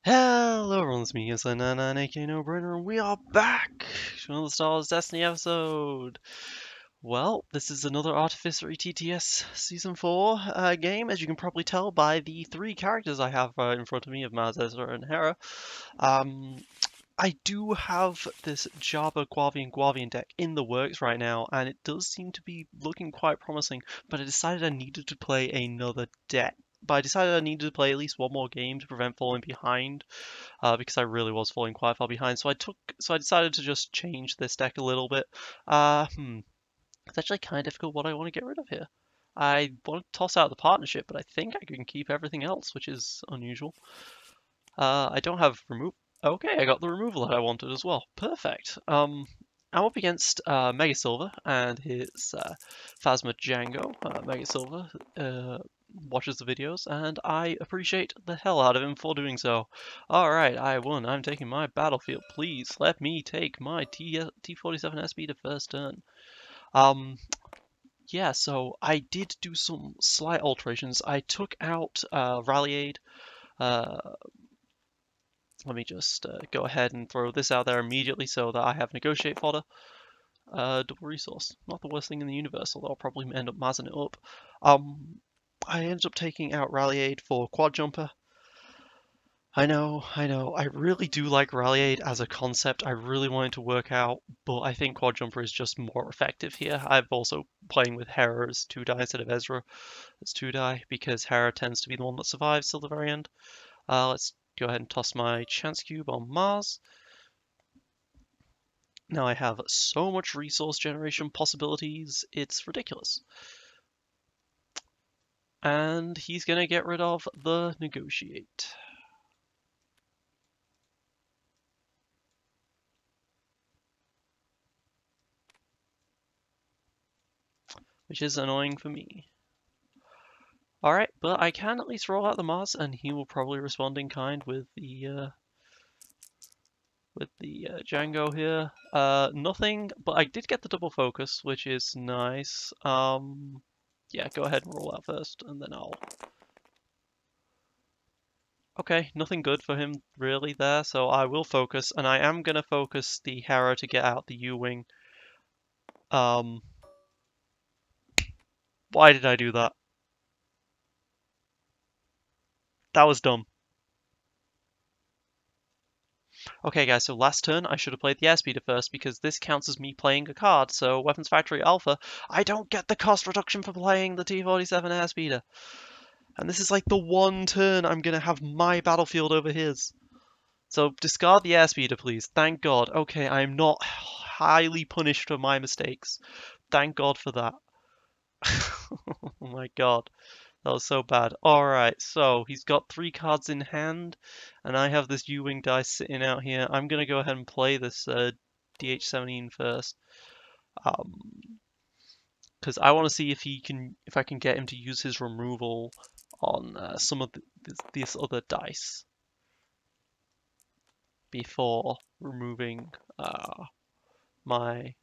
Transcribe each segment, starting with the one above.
Hello everyone, it's me, N99 aka No-Brainer, and we are back to another Star Wars Destiny episode. Well, this is another Artificer TTS Season 4 game, as you can probably tell by the three characters I have in front of me of Maz, Ezra, and Hera. I do have this Jabba Guavian deck in the works right now, and it does seem to be looking quite promising, but I decided I needed to play another deck. But I decided I needed to play at least one more game to prevent falling behind, because I really was falling quite far behind. So I decided to just change this deck a little bit. It's actually kind of difficult what I want to get rid of here. I want to toss out the partnership, but I think I can keep everything else, which is unusual. I don't have remove. Okay, I got the removal that I wanted as well. Perfect. I'm up against Mega Silver and his Phasma Django. Mega Silver watches the videos, and I appreciate the hell out of him for doing so. Alright, I won. I'm taking my battlefield. Please let me take my T47 SB to first turn. Yeah, so I did do some slight alterations. I took out Rally Aid. Let me just go ahead and throw this out there immediately so that I have negotiate fodder. Double resource. Not the worst thing in the universe, although I'll probably end up mazzing it up. I ended up taking out Rally Aid for Quad Jumper. I know. I really do like Rally Aid as a concept. I really want it to work out, but I think Quad Jumper is just more effective here. I'm also playing with Hera as 2-die instead of Ezra as 2-die, because Hera tends to be the one that survives till the very end. Let's go ahead and toss my Chance Cube on Mars. Now I have so much resource generation possibilities, it's ridiculous. And he's going to get rid of the Negotiate. Which is annoying for me. Alright, but I can at least roll out the Mars, and he will probably respond in kind with the Django here. Nothing, but I did get the double focus, which is nice. Yeah, go ahead and roll out first, and then I'll... Okay, nothing good for him really there, so I will focus, and I am going to focus the Hera to get out the U-Wing. Why did I do that? That was dumb. Okay guys, so last turn I should have played the airspeeder first because this counts as me playing a card, so Weapons Factory Alpha, I don't get the cost reduction for playing the T47 airspeeder. And this is like the one turn I'm going to have my battlefield over his. So discard the airspeeder please, thank god. Okay, I'm not highly punished for my mistakes. Thank god for that. Oh my god. That was so bad. Alright, so he's got 3 cards in hand, and I have this U-Wing dice sitting out here. I'm going to go ahead and play this DH17 first. Because I want to see if I can get him to use his removal on some of these other dice before removing my...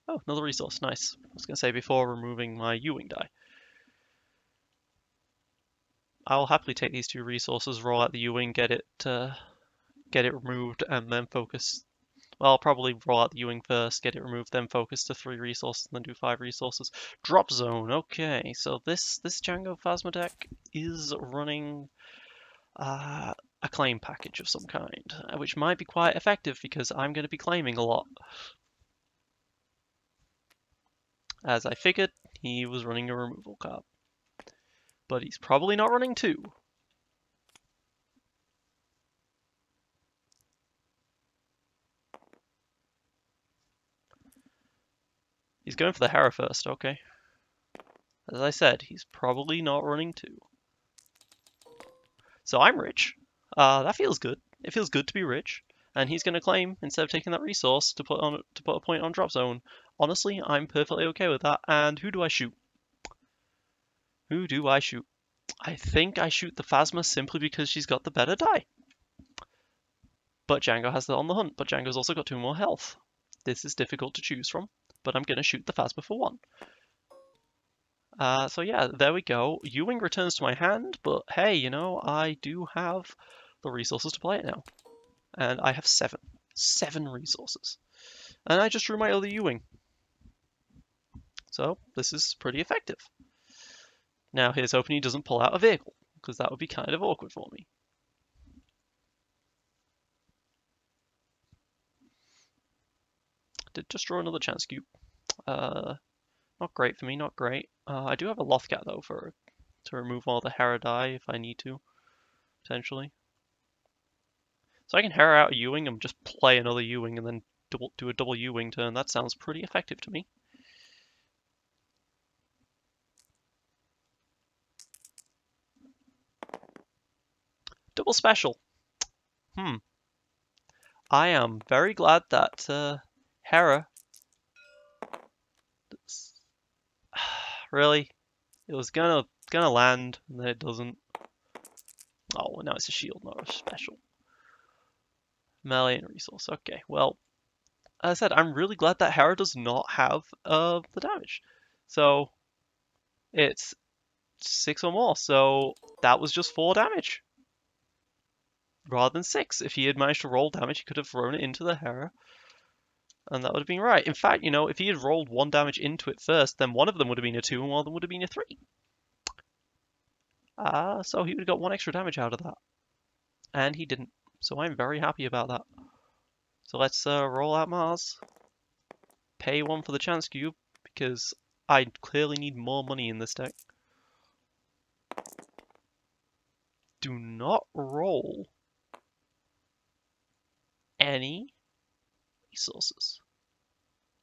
Oh, another resource. Nice. I was going to say before removing my U-Wing die. I'll happily take these 2 resources, roll out the U-Wing, get it removed, and then focus. Well, I'll probably roll out the U-Wing first, get it removed, then focus to 3 resources, and then do 5 resources. Drop zone. Okay, so this Django Phasma deck is running a claim package of some kind, which might be quite effective because I'm going to be claiming a lot. As I figured, he was running a removal card. But he's probably not running 2. He's going for the Hera first, okay. As I said, he's probably not running 2. So I'm rich. That feels good. It feels good to be rich. And he's going to claim, instead of taking that resource, to put a point on drop zone. Honestly, I'm perfectly okay with that. And who do I shoot? Who do I shoot? I think I shoot the Phasma simply because she's got the better die. But Django has that on the hunt, but Django's also got 2 more health. This is difficult to choose from, but I'm going to shoot the Phasma for 1. So yeah, there we go. U-Wing returns to my hand, but hey, you know, I do have the resources to play it now. And I have 7. 7 resources. And I just drew my other Ewing. So this is pretty effective. Now here's hoping he doesn't pull out a vehicle, because that would be kind of awkward for me. Did just draw another chance cube. Not great for me, not great. I do have a Lothcat though to remove all the Hera die if I need to, potentially. So I can Hera out a Ewing and just play another Ewing and then do a double Ewing turn. That sounds pretty effective to me. Double special. I am very glad that Hera. Really, it was gonna land, and then it doesn't. Oh, now it's a shield, not a special. Melee and resource. Okay, well, as I said, I'm really glad that Hera does not have the damage. So it's 6 or more. So that was just 4 damage rather than 6. If he had managed to roll damage, he could have thrown it into the Hera. And that would have been right. In fact, you know, if he had rolled 1 damage into it first, then one of them would have been a 2 and one of them would have been a 3. So he would have got 1 extra damage out of that. And he didn't. So I'm very happy about that. So let's roll out Mars. Pay 1 for the chance cube, because I clearly need more money in this deck. Do not roll any resources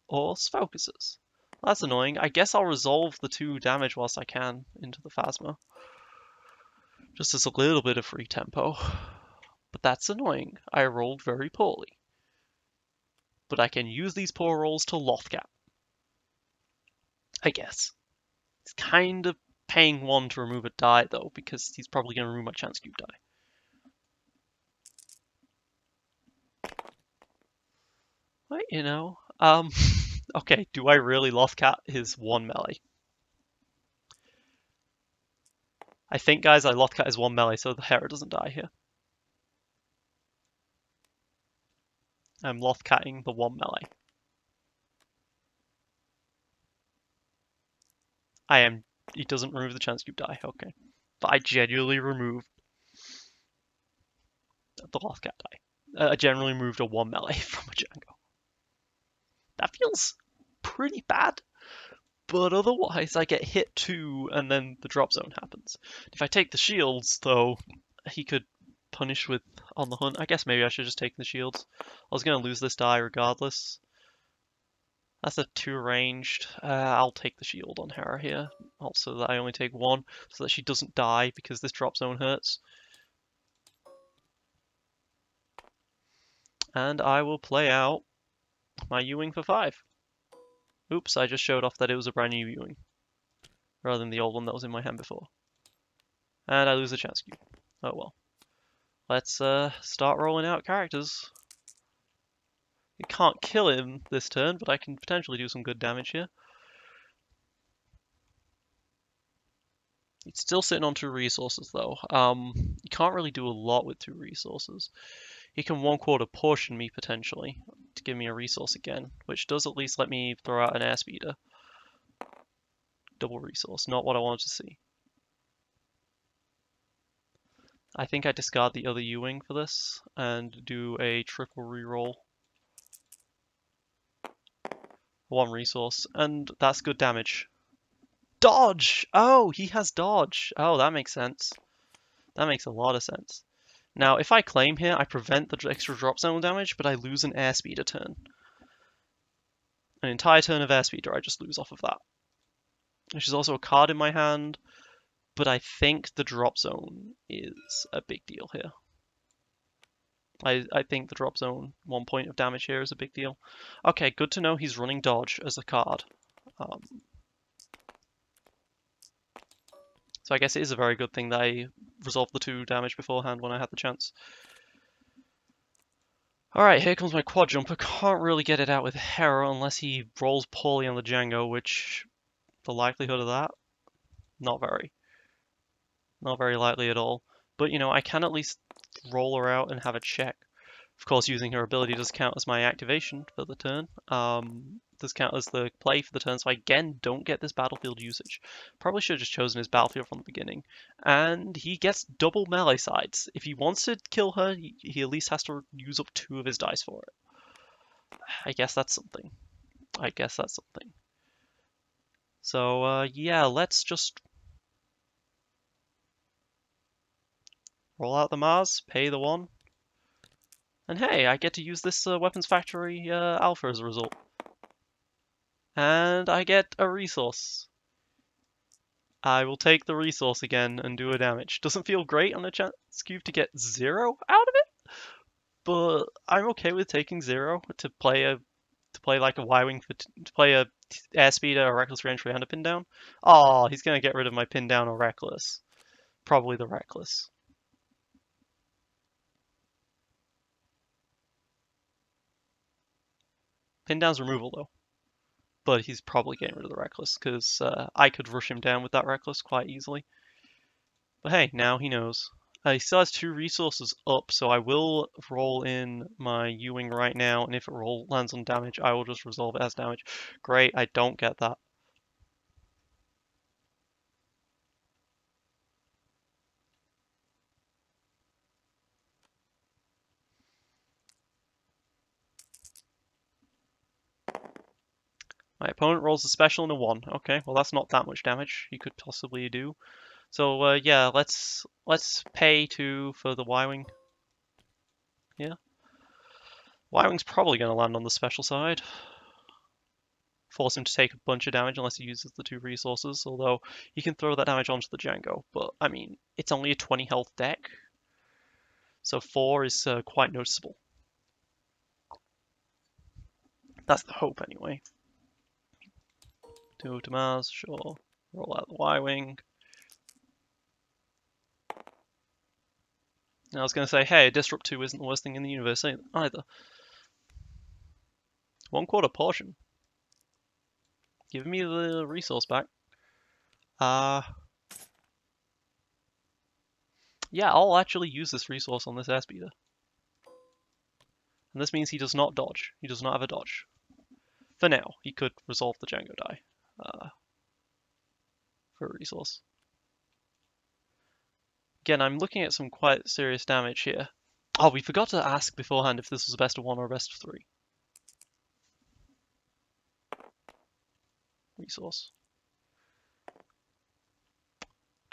or focuses. That's annoying. I guess I'll resolve the 2 damage whilst I can into the Phasma. Just as a little bit of free tempo. But that's annoying. I rolled very poorly. But I can use these poor rolls to Lothcat. I guess. It's kind of paying 1 to remove a die though, because he's probably going to remove my chance cube die. But, you know, okay, do I really Lothcat his 1 melee? I think, guys, I Lothcat his 1 melee so the Hera doesn't die here. I'm Lothcatting the 1 melee. He doesn't remove the chance cube die, okay. But I genuinely removed the Lothcat die. I generally removed a 1 melee from a Django. That feels pretty bad. But otherwise, I get hit 2 and then the drop zone happens. If I take the shields, though, he could punish with on the hunt. I guess maybe I should just take the shields. I was going to lose this die regardless. That's a 2 ranged. I'll take the shield on Hera here. Also that I only take 1 so that she doesn't die because this drop zone hurts. And I will play out my Ewing for 5. Oops, I just showed off that it was a brand new Ewing, rather than the old one that was in my hand before. And I lose a chance cube. Oh well. Let's start rolling out characters. You can't kill him this turn, but I can potentially do some good damage here. It's still sitting on 2 resources though. You can't really do a lot with 2 resources. He can 1/4 portion me potentially to give me a resource again, which does at least let me throw out an airspeeder. Double resource, not what I wanted to see. I think I discard the other Ewing for this and do a triple reroll. 1 resource, and that's good damage. Dodge! Oh, he has dodge. Oh, that makes sense. That makes a lot of sense. Now, if I claim here, I prevent the extra drop zone damage, but I lose an airspeeder turn. An entire turn of airspeeder I just lose off of that. Which is also a card in my hand, but I think the drop zone is a big deal here. I think the drop zone 1 point of damage here is a big deal. Okay, good to know he's running dodge as a card. So I guess it is a very good thing that I resolved the 2 damage beforehand when I had the chance. Alright, here comes my quad jumper. Can't really get it out with Hera unless he rolls poorly on the Django, which the likelihood of that, not very. Not very likely at all. But, you know, I can at least roll her out and have a check. Of course, using her ability does count as my activation for the turn. Does count as the play for the turn, so I again don't get this battlefield usage. Probably should have just chosen his battlefield from the beginning. And he gets double melee sides. If he wants to kill her, he at least has to use up 2 of his dice for it. I guess that's something. So, yeah, let's just roll out the Mars, pay the 1. And hey, I get to use this Weapons Factory Alpha as a result. And I get a resource. I will take the resource again and do a damage. Doesn't feel great on the chance cube to get 0 out of it, but I'm okay with taking 0 to play like a Y-wing to play a airspeeder, a reckless reentry, and a pin down. Oh, he's gonna get rid of my pin down or reckless. Probably the reckless. Pin down's removal though, but he's probably getting rid of the reckless because I could rush him down with that reckless quite easily. But hey, now he knows. He still has 2 resources up, so I will roll in my U-wing right now, and if it lands on damage, I will just resolve it as damage. Great, I don't get that. My opponent rolls a special and a 1. Okay, well that's not that much damage he could possibly do. So yeah, let's pay 2 for the Y-wing. Yeah. Y-wing's probably going to land on the special side. Force him to take a bunch of damage unless he uses the 2 resources, although he can throw that damage onto the Django. But, I mean, it's only a 20 health deck, so 4 is quite noticeable. That's the hope, anyway. 2 to Mars, sure. Roll out the Y-wing. I was going to say, hey, a Disrupt 2 isn't the worst thing in the universe either. 1/4 portion. Give me the resource back. Yeah, I'll actually use this resource on this airspeeder. And this means he does not dodge. He does not have a dodge. For now, he could resolve the Django die for a resource. Again, I'm looking at some quite serious damage here. Oh, we forgot to ask beforehand if this was a best of 1 or a best of 3. Resource.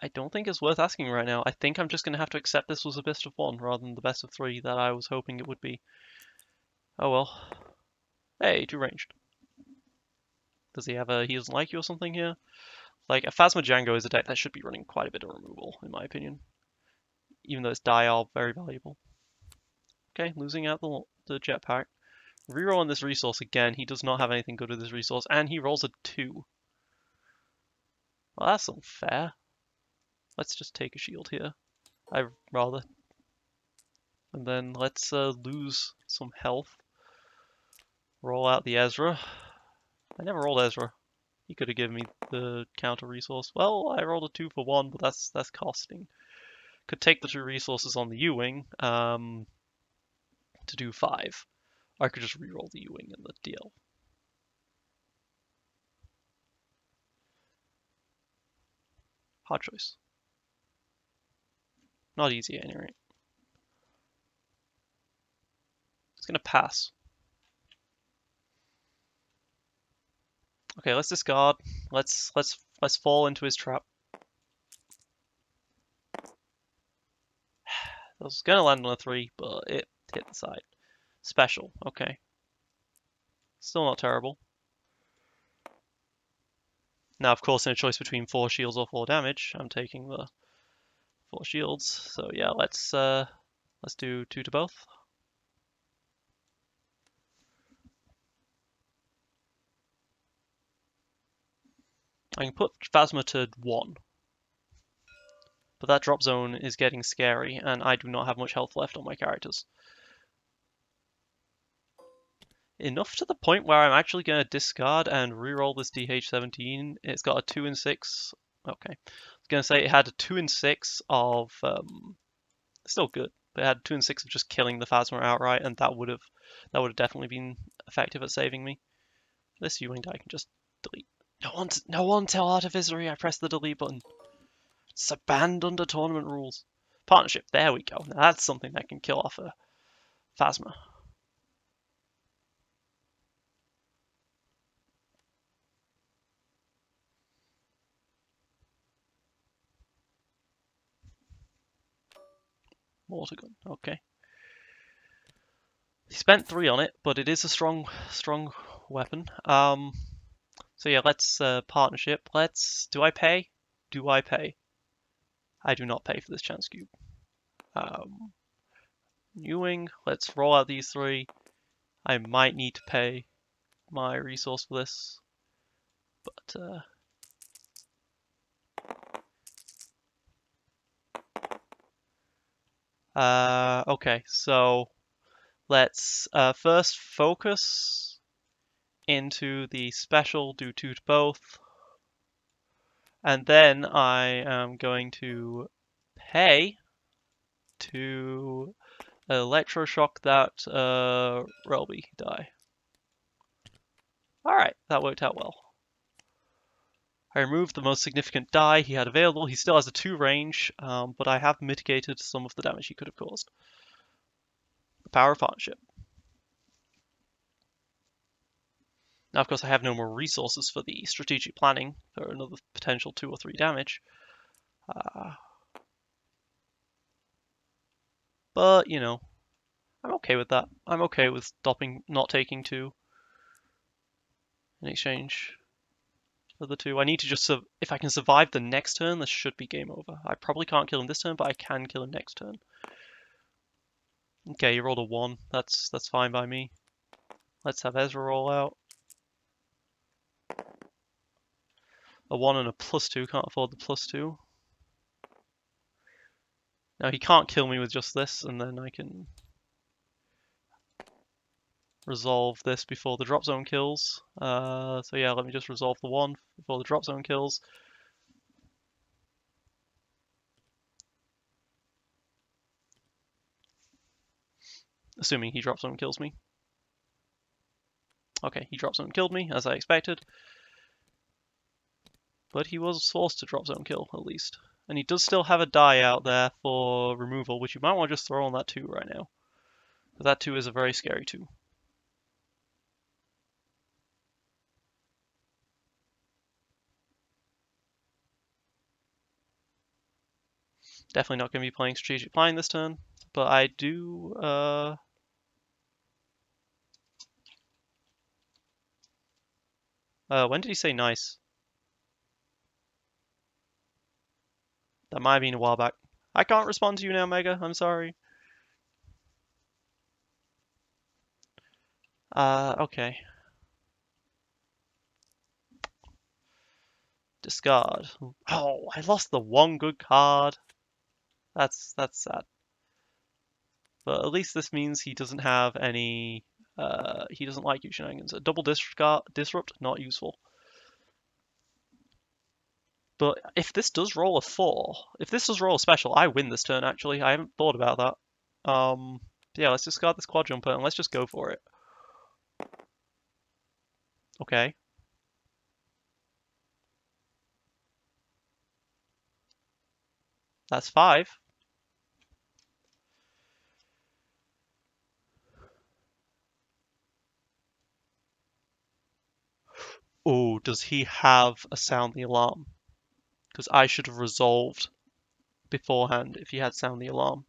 I don't think it's worth asking right now. I think I'm just going to have to accept this was a best of 1 rather than the best of 3 that I was hoping it would be. Oh well. Hey, 2 ranged. Does he have he doesn't like you or something here? Like, a Phasma Django is a deck that should be running quite a bit of removal, in my opinion. Even though its die are very valuable. Okay, losing out the jetpack. Rerolling this resource again. He does not have anything good with this resource, and he rolls a 2. Well, that's unfair. Let's just take a shield here. I'd rather. And then let's lose some health. Roll out the Ezra. I never rolled Ezra. He could have given me the counter resource. Well, I rolled a 2 for 1, but that's costing. Could take the 2 resources on the U-wing to do 5. Or I could just reroll the U-wing in the DL. Hard choice. Not easy at any rate. It's gonna pass. Okay, let's discard. Let's fall into his trap. I was gonna land on a 3, but it hit the side. Special, okay. Still not terrible. Now, of course, in a choice between 4 shields or 4 damage, I'm taking the 4 shields. So yeah, let's do 2 to both. I can put Phasma to 1. But that drop zone is getting scary, and I do not have much health left on my characters. Enough to the point where I'm actually going to discard and reroll this DH17. It's got a 2 and 6. Okay. I was going to say it had a 2 and 6 of... still good, But it had 2 and 6 of just killing the Phasma outright, and that would have definitely been effective at saving me. This U-wing die can just delete. No one tell Artificery I pressed the delete button. It's banned under tournament rules. Partnership, there we go. Now that's something that can kill off a Phasma. Mortar gun, okay. He spent 3 on it, but it is a strong weapon. So yeah, let's partnership. Do I pay? Do I pay? I do not pay for this chance cube. Ewing, let's roll out these 3. I might need to pay my resource for this, but okay, so let's first focus into the special, do 2 to both, and then I am going to pay to electroshock that Relby die. Alright, that worked out well. I removed the most significant die he had available. He still has a 2 range, but I have mitigated some of the damage he could have caused. The power of partnership. Now, of course, I have no more resources for the strategic planning for another potential 2 or 3 damage. But, you know, I'm okay with that. I'm okay with not taking 2 in exchange for the 2. I need to just, if I can survive the next turn, this should be game over. I probably can't kill him this turn, but I can kill him next turn. Okay, you rolled a 1. That's fine by me. Let's have Ezra roll out. A 1 and a +2. Can't afford the +2. Now he can't kill me with just this, and then I can resolve this before the drop zone kills. So yeah, let me just resolve the 1 before the drop zone kills. Assuming he drop zone kills me. Okay, he drop zone killed me, as I expected. But he was forced to drop zone kill, at least. And he does still have a die out there for removal, which you might want to just throw on that 2 right now. But that 2 is a very scary 2. Definitely not going to be playing strategic planning this turn, but I do... when did he say nice? That might have been a while back. I can't respond to you now, Mega. I'm sorry. Okay. Discard. Oh, I lost the 1 good card. That's sad. But at least this means he doesn't have any... he doesn't like you shenanigans. A double disrupt, not useful. But if this does roll a 4, if this does roll a special, I win this turn, actually. I haven't thought about that. Yeah, let's discard this quad jumper and let's just go for it. Okay. That's 5. Oh, does he have a sound the alarm? Because I should have resolved beforehand if he had sound the alarm.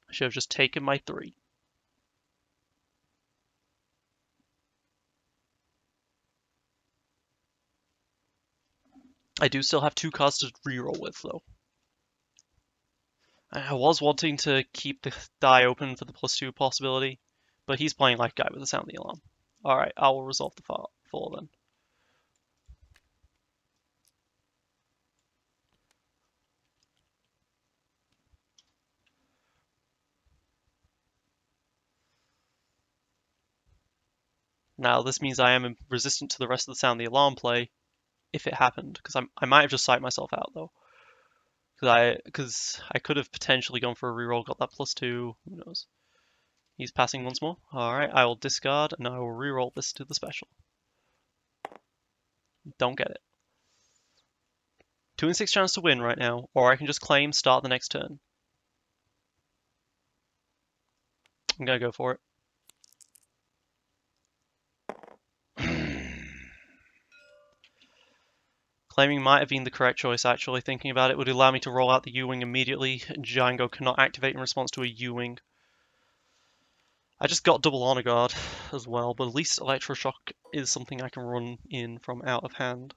I should have just taken my 3. I do still have 2 cards to reroll with, though. I was wanting to keep the die open for the +2 possibility, but he's playing like a guy with a sound the alarm. Alright, I will resolve the 4 then. Now, this means I am resistant to the rest of the sound the alarm play, if it happened, because I might have just psyched myself out, though. Because I could have potentially gone for a reroll, got that +2. Who knows? He's passing once more. Alright, I will discard and I will reroll this to the special. Don't get it. 2 in 6 chance to win right now, or I can just claim, start the next turn. I'm gonna go for it. Claiming might have been the correct choice, actually. Thinking about it would allow me to roll out the U-Wing immediately. Django cannot activate in response to a U-Wing. I just got double Honor Guard as well, but at least Electroshock is something I can run in from out of hand.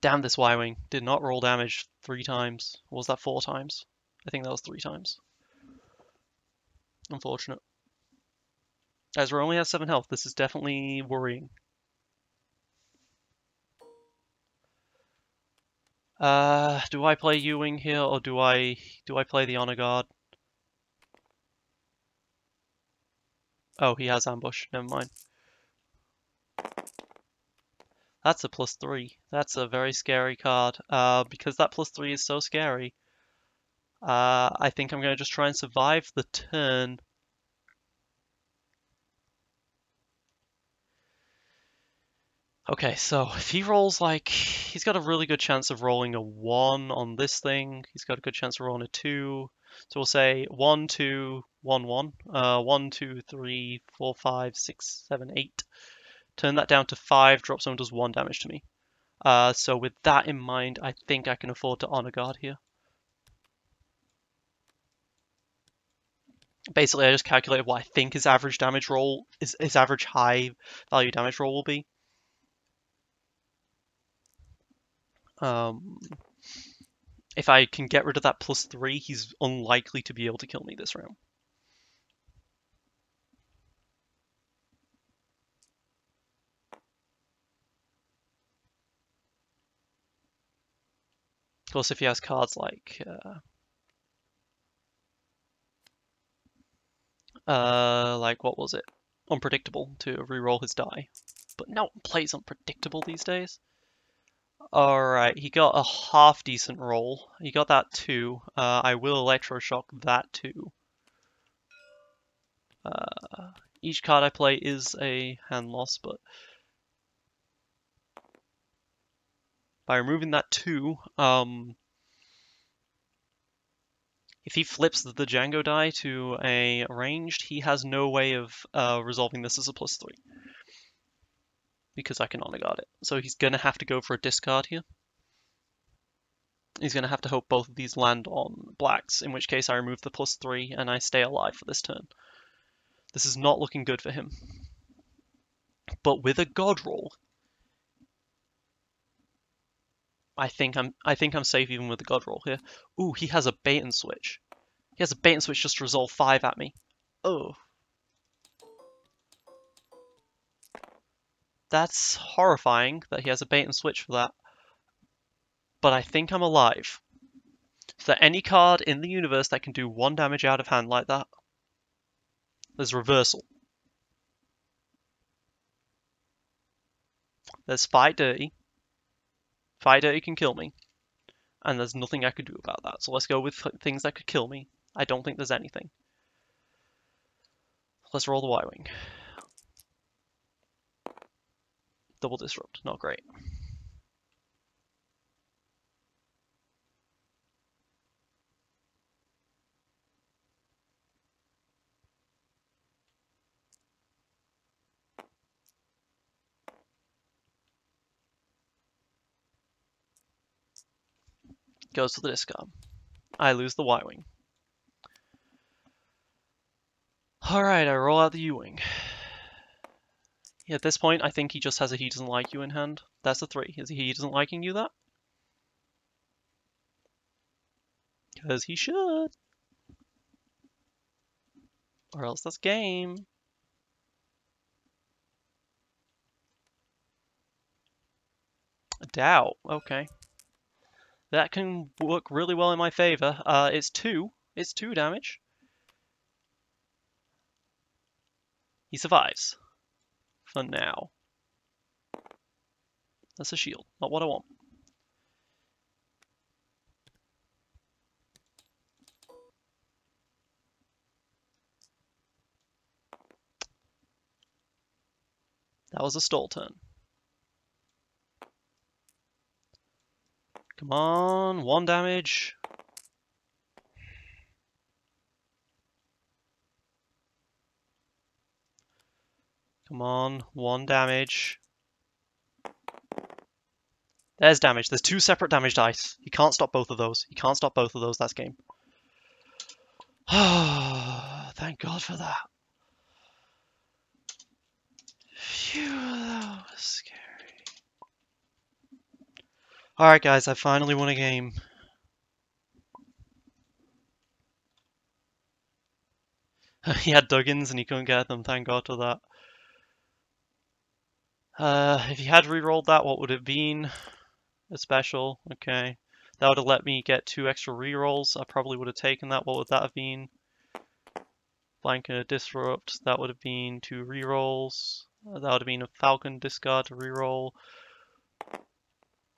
Damn this Y-Wing. Did not roll damage 3 times. Or was that 4 times? I think that was 3 times. Unfortunate. Ezra only has 7 health. This is definitely worrying. Do I play U-Wing here, or do I play the Honor Guard? Oh, he has ambush. Never mind. That's a +3. That's a very scary card. Because that +3 is so scary, I think I'm going to just try and survive the turn. Okay, so if he rolls like... He's got a really good chance of rolling a 1 on this thing. He's got a good chance of rolling a 2. So we'll say 1, 2, 1, 1. 1, 2, 3, 4, 5, 6, 7, 8. Turn that down to 5, drop zone does 1 damage to me. So with that in mind, I think I can afford to Honor Guard here. Basically, I just calculated what I think his average damage roll, his average high value damage roll will be. If I can get rid of that +3, he's unlikely to be able to kill me this round. Of course, if he has cards like what was it? Unpredictable to reroll his die. But no one plays Unpredictable these days. Alright, he got a half decent roll. He got that 2. I will Electroshock that 2. Each card I play is a hand loss, but by removing that 2, if he flips the Django die to a ranged, he has no way of resolving this as a +3. Because I can Honor Guard it. So he's going to have to go for a discard here. He's going to have to hope both of these land on blacks, in which case I remove the +3 and I stay alive for this turn. This is not looking good for him. But with a God roll, I think I'm safe even with the God roll here. Ooh, he has a bait and switch. He has a bait and switch just to resolve 5 at me. Oh. That's horrifying that he has a bait and switch for that. But I think I'm alive. Is there any card in the universe that can do 1 damage out of hand like that? There's Reversal. There's Fight Dirty. Fight Dirty can kill me. And there's nothing I could do about that. So let's go with things that could kill me. I don't think there's anything. Let's roll the Y-Wing. Double Disrupt. Not great. Goes to the discard. I lose the Y-Wing. Alright, I roll out the U-Wing. Yeah, at this point, I think he just has a he doesn't like you in hand. That's a 3. Is he doesn't liking you that? Because he should. Or else that's game. A doubt. Okay. That can work really well in my favor. It's 2. It's 2 damage. He survives. For now. That's a shield. Not what I want. That was a stall turn. Come on, 1 damage. Come on, 1 damage. There's damage. There's 2 separate damage dice. He can't stop both of those. He can't stop both of those. That's game. Thank God for that. Phew, that was scary. Alright guys, I finally won a game. He had Duggins and he couldn't get them, thank God for that. If he had re-rolled that, what would it have been? A special, okay. That would have let me get 2 extra re-rolls. I probably would have taken that. What would that have been? Flanker Disrupt, that would have been 2 re-rolls. That would have been a Falcon discard to re-roll.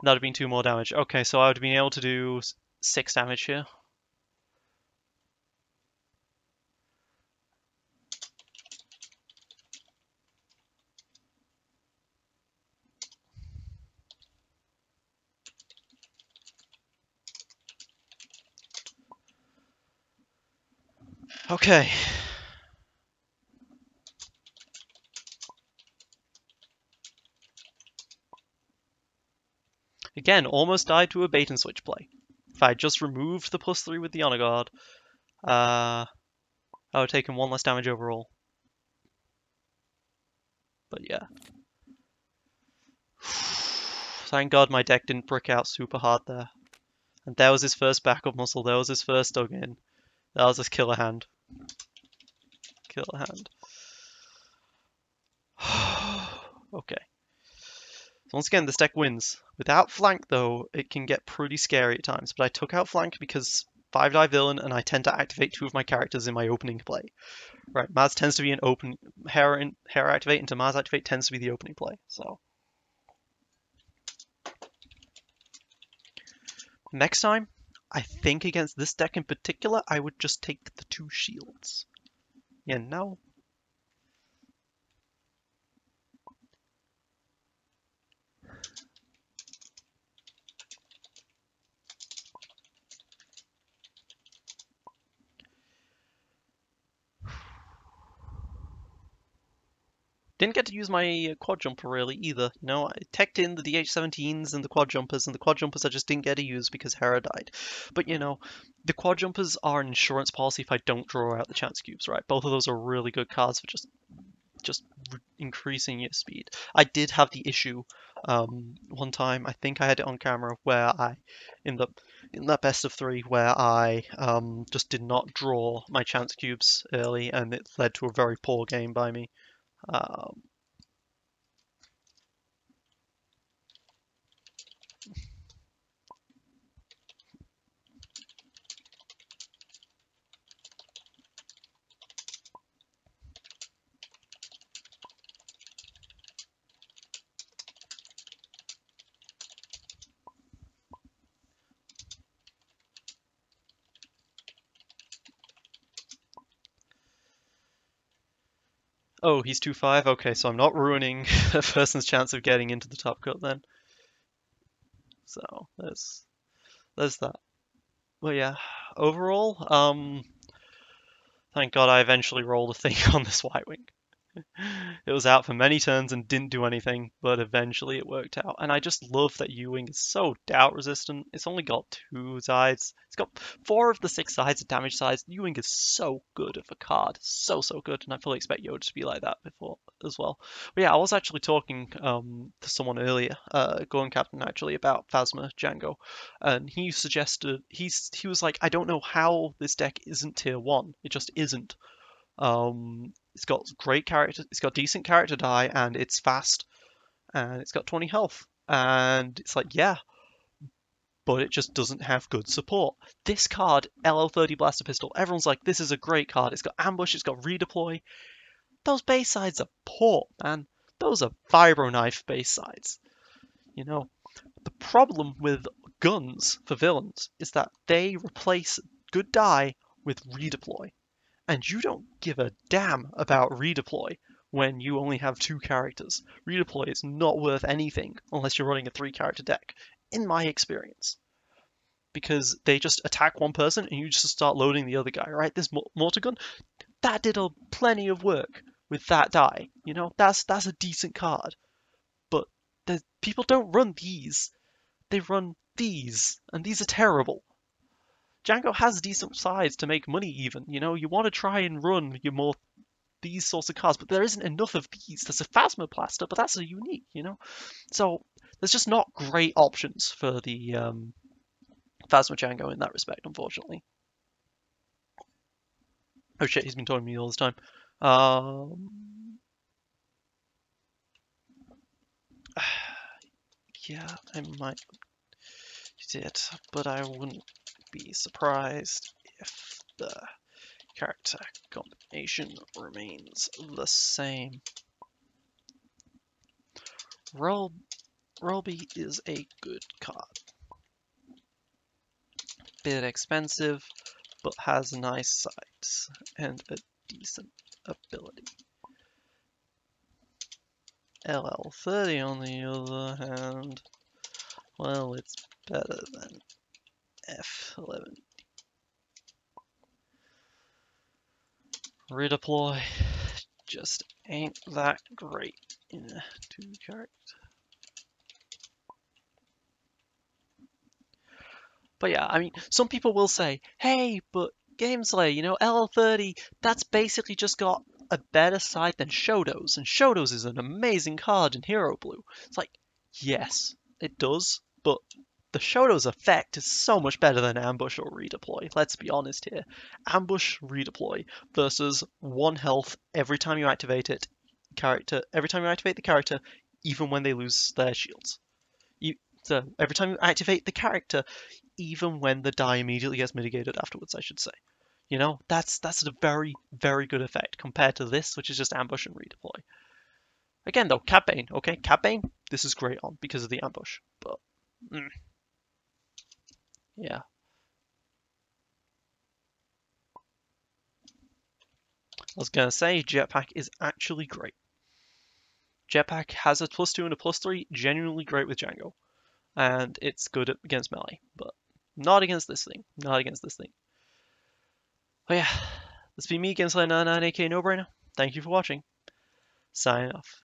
That would have been 2 more damage. Okay, so I would have been able to do 6 damage here. Okay. Again, almost died to a bait and switch play. If I had just removed the +3 with the Honor Guard, I would have taken 1 less damage overall. But yeah. Thank God my deck didn't brick out super hard there. And there was his first backup muscle, there was his first dug in. That was his killer hand. Killer hand. Okay. So once again, this deck wins. Without flank, though, it can get pretty scary at times. But I took out flank because 5-die villain, and I tend to activate 2 of my characters in my opening play. Right, Maz tends to be an open... Hair activate into Maz activate tends to be the opening play, so... Next time, I think against this deck in particular, I would just take the 2 shields. Yeah, no. Didn't get to use my quad jumper really either. You know, I teched in the DH17s and the quad jumpers I just didn't get to use because Hera died. But you know, the quad jumpers are an insurance policy if I don't draw out the chance cubes, right? Both of those are really good cards for just increasing your speed. I did have the issue one time, I think I had it on camera, where I, in that best of 3, where I just did not draw my chance cubes early, and it led to a very poor game by me. Oh, he's 2-5? Okay, so I'm not ruining a person's chance of getting into the top cut then. So, there's that. Well, yeah, overall, thank God I eventually rolled a thing on this White Wing. It was out for many turns and didn't do anything, but eventually it worked out. And I just love that U-Wing is so doubt resistant. It's only got 2 sides. It's got 4 of the 6 sides of damage sides. U-Wing is so good of a card. So good. And I fully expect Yoda to be like that before as well. But yeah, I was actually talking to someone earlier, Going Captain actually, about Phasma Django. And he suggested, he was like, I don't know how this deck isn't tier 1. It just isn't. It's got great character, it's got decent character die, and it's fast, and it's got 20 health. And it's like, yeah, but it just doesn't have good support. This card, LL30 Blaster Pistol, everyone's like, this is a great card. It's got ambush, it's got redeploy. Those base sides are poor, man. Those are Vibro Knife base sides. You know, the problem with guns for villains is that they replace good die with redeploy. And you don't give a damn about redeploy when you only have 2 characters. Redeploy is not worth anything unless you're running a 3-character deck, in my experience. Because they just attack one person and you just start loading the other guy, right? This mortar gun, that did plenty of work with that die. You know, that's a decent card. But people don't run these. They run these, and these are terrible. Django has decent sides to make money even, you know, you want to try and run your more these sorts of cards, but there isn't enough of these. There's a Phasmoplaster, but that's a unique, you know? So there's just not great options for the Phasma Django in that respect, unfortunately. Oh shit, he's been talking to me all this time. Yeah, I might use it, but I wouldn't be surprised if the character combination remains the same. Rolby is a good card. Bit expensive, but has nice sides and a decent ability. LL30 on the other hand, well, it's better than F11. Redeploy just ain't that great in a 2-character. But yeah, I mean, some people will say, hey, but Gameslayer, you know, LL30, that's basically just got a better side than Shodo's, and Shodo's is an amazing card in Hero Blue. It's like, yes, it does, but the Shodo's effect is so much better than Ambush or Redeploy, let's be honest here. Ambush, Redeploy versus 1 health every time you activate every time you activate the character, even when they lose their shields. So every time you activate the character, even when the die immediately gets mitigated afterwards, I should say. You know, that's a very, very good effect compared to this, which is just ambush and redeploy. Again, though, Cat Bane, okay, Cat Bane, this is great on because of the ambush, but yeah. I was gonna say Jetpack is actually great. Jetpack has a +2 and a +3, genuinely great with Django, and it's good against melee, but not against this thing. Not against this thing. But yeah, this has been me, Gameslayer99, aka No Brainer. Thank you for watching. Signing off.